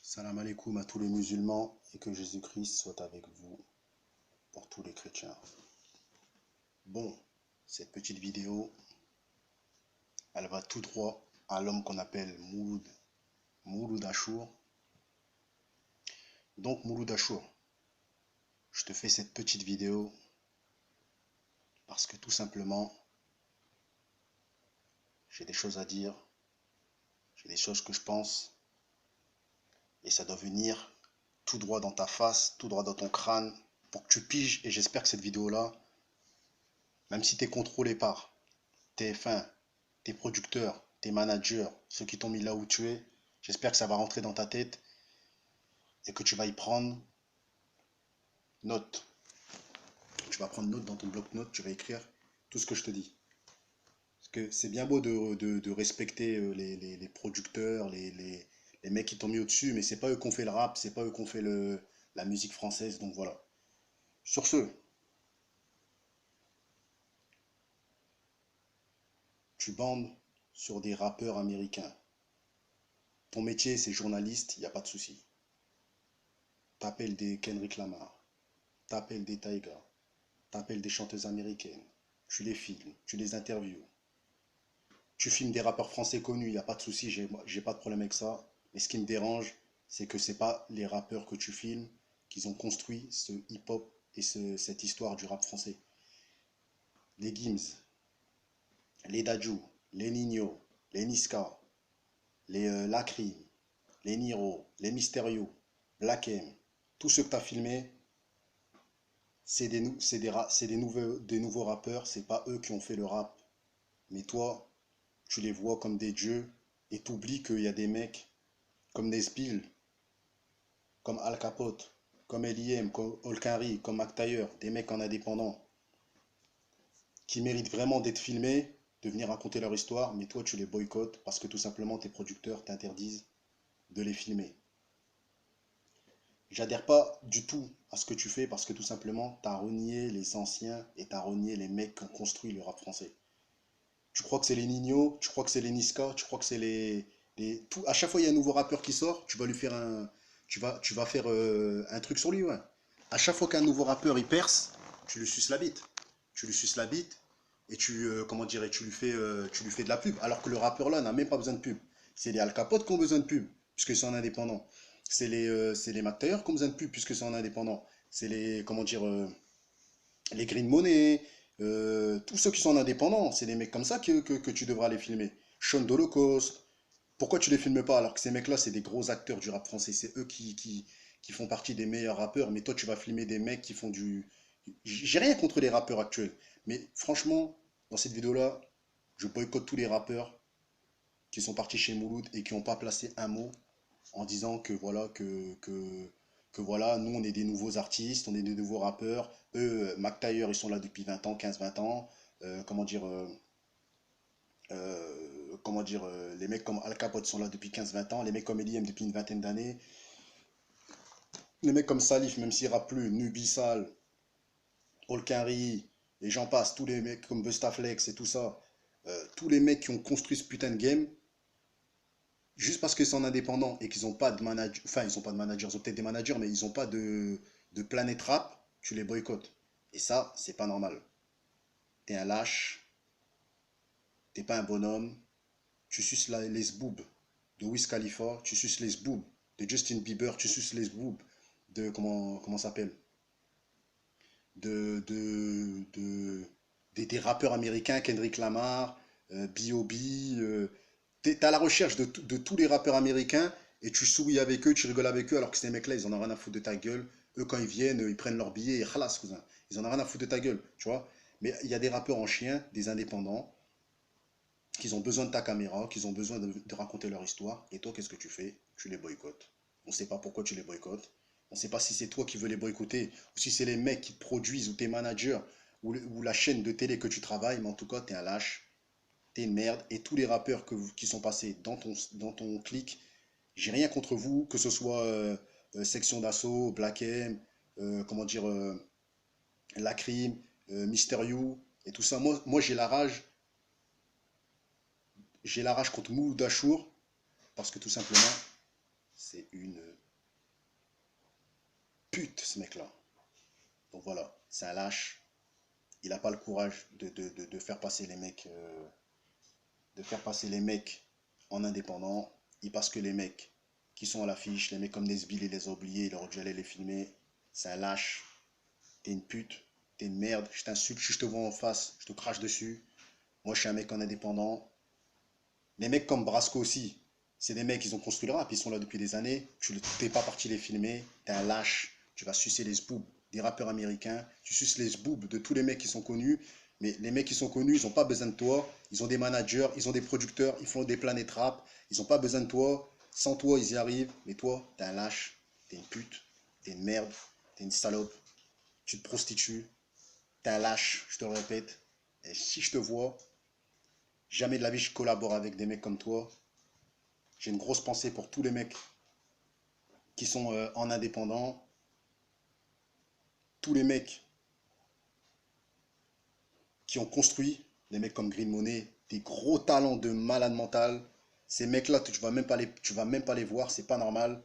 Salam alaikum à tous les musulmans et que Jésus-Christ soit avec vous pour tous les chrétiens. Bon, cette petite vidéo, elle va tout droit à l'homme qu'on appelle Mouloud Achour. Donc Mouloud Achour, je te fais cette petite vidéo parce que tout simplement, j'ai des choses à dire, j'ai des choses que je pense et ça doit venir tout droit dans ta face, tout droit dans ton crâne pour que tu piges. Et j'espère que cette vidéo-là, même si tu es contrôlé par TF1, tes producteurs, tes managers, ceux qui t'ont mis là où tu es, j'espère que ça va rentrer dans ta tête et que tu vas y prendre note. Tu vas prendre note dans ton bloc-notes, tu vas écrire tout ce que je te dis. Parce que c'est bien beau de respecter les producteurs, les mecs qui t'ont mis au-dessus, mais c'est pas eux qui ont fait le rap, c'est pas eux qui ont fait la musique française, donc voilà. Sur ce, tu bandes sur des rappeurs américains. Ton métier, c'est journaliste, il n'y a pas de souci. T'appelles des Kendrick Lamar, t'appelles des Tyga, t'appelles des chanteuses américaines, tu les filmes, tu les interviews, tu filmes des rappeurs français connus, il n'y a pas de souci, j'ai pas de problème avec ça. Mais ce qui me dérange, c'est que c'est pas les rappeurs que tu filmes qui ont construit ce hip-hop et cette histoire du rap français. Les Gims, les Dadju, les Nino, les Niska, les Lacrim, les Niro, les Mysterio, Black M, tous ceux que tu as filmés, des nouveaux rappeurs, c'est pas eux qui ont fait le rap. Mais toi, tu les vois comme des dieux et t'oublies qu'il y a des mecs comme Nesbill, comme Al Capote, comme L.I.M, comme Olkari, comme Mac Taylor, des mecs en indépendant qui méritent vraiment d'être filmés, de venir raconter leur histoire, mais toi tu les boycottes parce que tout simplement tes producteurs t'interdisent de les filmer. J'adhère pas du tout à ce que tu fais parce que tout simplement t'as renié les anciens et t'as renié les mecs qui ont construit le rap français. Tu crois que c'est les Nino, tu crois que c'est les Niska, tu crois que c'est tout, à chaque fois il y a un nouveau rappeur qui sort, tu vas lui faire tu vas faire un truc sur lui, ouais. À chaque fois qu'un nouveau rappeur il perce, tu lui suces la bite. Tu lui suces la bite et comment dire, tu lui fais de la pub. Alors que le rappeur là n'a même pas besoin de pub. C'est les Al Capote qui ont besoin de pub, puisqu'ils sont indépendants. C'est les Mac Taylor qui ont besoin de pub, puisqu'ils sont indépendants. C'est les, comment dire, les Green Money, tous ceux qui sont indépendants, c'est des mecs comme ça que tu devras les filmer. Sean d'Holocaust, pourquoi tu les filmes pas alors que ces mecs-là, c'est des gros acteurs du rap français, c'est eux qui font partie des meilleurs rappeurs, mais toi tu vas filmer des mecs qui font du... J'ai rien contre les rappeurs actuels, mais franchement, dans cette vidéo-là, je boycotte tous les rappeurs qui sont partis chez Mouloud et qui n'ont pas placé un mot en disant que voilà, que voilà, nous on est des nouveaux artistes, on est des nouveaux rappeurs. Eux, Mac Taylor, ils sont là depuis 20 ans, 15-20 ans. Comment dire, les mecs comme Al Capote sont là depuis 15-20 ans. Les mecs comme L.I.M depuis une vingtaine d'années. Les mecs comme Salif, même s'il rappe plus, Nubisal, Olkari, et j'en passe, tous les mecs comme Bustaflex et tout ça. Tous les mecs qui ont construit ce putain de game, juste parce qu'ils sont indépendants et qu'ils n'ont pas de manager, enfin ils n'ont pas de manager, ils ont peut-être des managers, mais ils n'ont pas de planète rap, tu les boycottes. Et ça, c'est pas normal. T'es un lâche, t'es pas un bonhomme, tu suces les boobs de Wiz Khalifa, tu suces les boobs de Justin Bieber, tu suces les boobs de, comment ça s'appelle, des rappeurs américains, Kendrick Lamar, B.O.B., t'es à la recherche de tous les rappeurs américains et tu souris avec eux, tu rigoles avec eux alors que ces mecs-là, ils en ont rien à foutre de ta gueule. Eux, quand ils viennent, ils prennent leur billet et khalas, cousin. Ils en ont rien à foutre de ta gueule, tu vois. Mais il y a des rappeurs en chien, des indépendants, qui ont besoin de ta caméra, qui ont besoin de raconter leur histoire. Et toi, qu'est-ce que tu fais? Tu les boycottes. On ne sait pas pourquoi tu les boycottes. On ne sait pas si c'est toi qui veux les boycotter ou si c'est les mecs qui te produisent ou tes managers ou la chaîne de télé que tu travailles. Mais en tout cas, tu es un lâche, t'es une merde. Et tous les rappeurs qui sont passés dans ton clic, j'ai rien contre vous, que ce soit Section d'Assaut, Black M, comment dire, Lacrim, Mister You et tout ça. Moi j'ai la rage contre Mouloud Achour parce que tout simplement, C'est une pute, ce mec-là. Donc voilà, c'est un lâche. Il n'a pas le courage de faire passer les mecs, en indépendant. Il passe que les mecs qui sont à l'affiche, les mecs comme Nesbill, il les a oubliés, il aurait dû aller les filmer. C'est un lâche. T'es une pute, t'es une merde, je t'insulte, si je te vois en face, je te crache dessus. Moi, je suis un mec en indépendant. Les mecs comme Brasco aussi, c'est des mecs, ils ont construit le rap, ils sont là depuis des années. Tu n'es pas parti les filmer, t'es un lâche, tu vas sucer les zboubs des rappeurs américains, tu suces les zboubs de tous les mecs qui sont connus. Mais les mecs qui sont connus, ils n'ont pas besoin de toi. Ils ont des managers, ils ont des producteurs, ils font des planètes rap. Ils n'ont pas besoin de toi. Sans toi, ils y arrivent. Mais toi, t'es un lâche, t'es une pute, t'es une merde, t'es une salope, tu te prostitues, t'es un lâche, je te le répète. Et si je te vois, jamais de la vie je collabore avec des mecs comme toi. J'ai une grosse pensée pour tous les mecs qui sont en indépendant. Tous les mecs qui ont construit, des mecs comme Green Money, des gros talents de malade mental. Ces mecs-là, tu vas même pas les voir, c'est pas normal.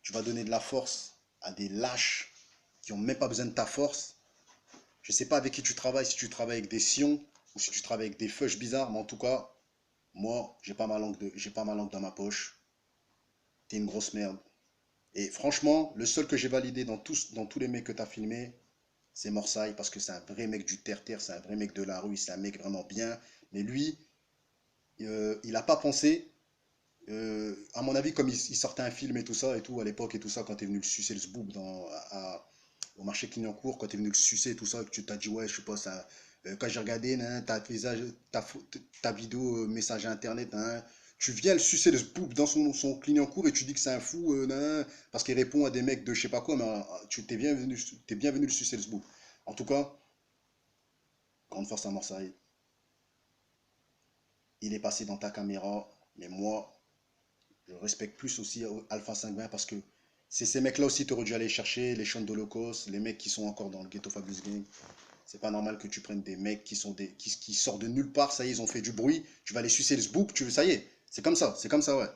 Tu vas donner de la force à des lâches qui ont même pas besoin de ta force. Je sais pas avec qui tu travailles, si tu travailles avec des sions ou si tu travailles avec des fushs bizarres, mais en tout cas, moi, j'ai pas ma langue dans ma poche. T'es une grosse merde. Et franchement, le seul que j'ai validé dans tous les mecs que t'as filmés, c'est Morsay, parce que c'est un vrai mec du terre-terre, c'est un vrai mec de la rue, c'est un mec vraiment bien. Mais lui, il n'a pas pensé, à mon avis, comme il sortait un film et tout ça, et tout, à l'époque et tout ça, quand tu es venu le sucer le zboob au marché Clignancourt, quand tu es venu le sucer et tout ça, que tu t'as dit, ouais, je sais pas, ça, quand j'ai regardé ta vidéo message internet, hein, tu viens le sucer le zboob dans son Clignancourt et tu dis que c'est un fou, parce qu'il répond à des mecs de je sais pas quoi, mais tu t'es bien venu le sucer le zboob. En tout cas, grande force à Marseille. Il est passé dans ta caméra, mais moi, je respecte plus aussi Alpha 520 parce que c'est ces mecs-là aussi, tu aurais dû aller chercher, les chants d'Holocauste, les mecs qui sont encore dans le ghetto Fabulous Gang. C'est pas normal que tu prennes des mecs qui sortent de nulle part, ça y est, ils ont fait du bruit, tu vas les sucer le zbouk, ça y est, c'est comme ça, ouais.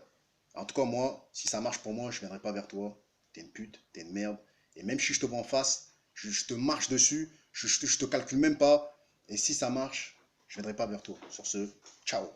En tout cas, moi, si ça marche pour moi, je viendrai pas vers toi. T'es une pute, t'es une merde. Et même si je te vois en face, je te marche dessus, je te calcule même pas. Et si ça marche, je viendrai pas vers toi. Sur ce, ciao.